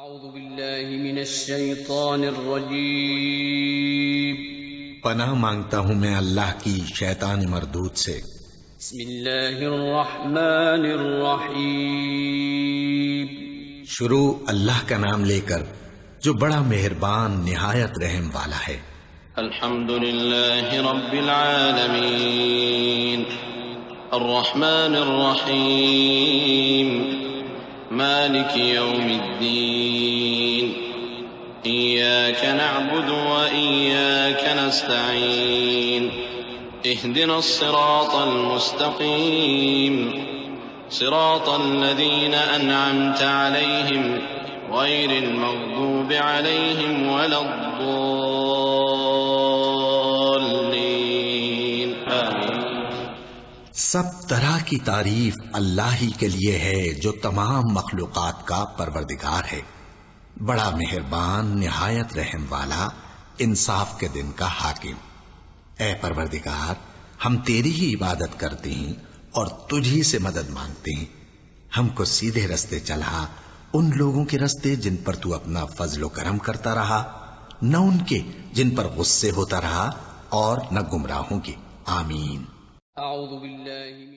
اعوذ باللہ من الشیطان الرجیم پناہ مانگتا ہوں میں اللہ کی شیطان مردود سے۔ بسم اللہ الرحمن الرحیم شروع اللہ کا نام لے کر جو بڑا مہربان نہایت رحم والا ہے۔ الحمد للہ رب العالمین الرحمن الرحیم مالک یوم الدین ایاک نعبد و ایاک نستعین اهدنا الصراط المستقیم صراط الذین انعمت علیہم غیر المغضوب علیہم ولا الضالین آمین۔ سب طرح کی تعریف اللہ ہی کے لیے ہے جو تمام مخلوقات کا پروردگار ہے، بڑا مہربان نہایت رحم والا، انصاف کے دن کا حاکم۔ اے پروردگار، ہم تیری ہی عبادت کرتے ہیں اور تجھی سے مدد مانگتے ہیں۔ ہم کو سیدھے رستے چلا، ان لوگوں کے رستے جن پر تو اپنا فضل و کرم کرتا رہا، نہ ان کے جن پر غصے ہوتا رہا، اور نہ گمراہوں کے۔ آمین۔ اعوذ باللہ من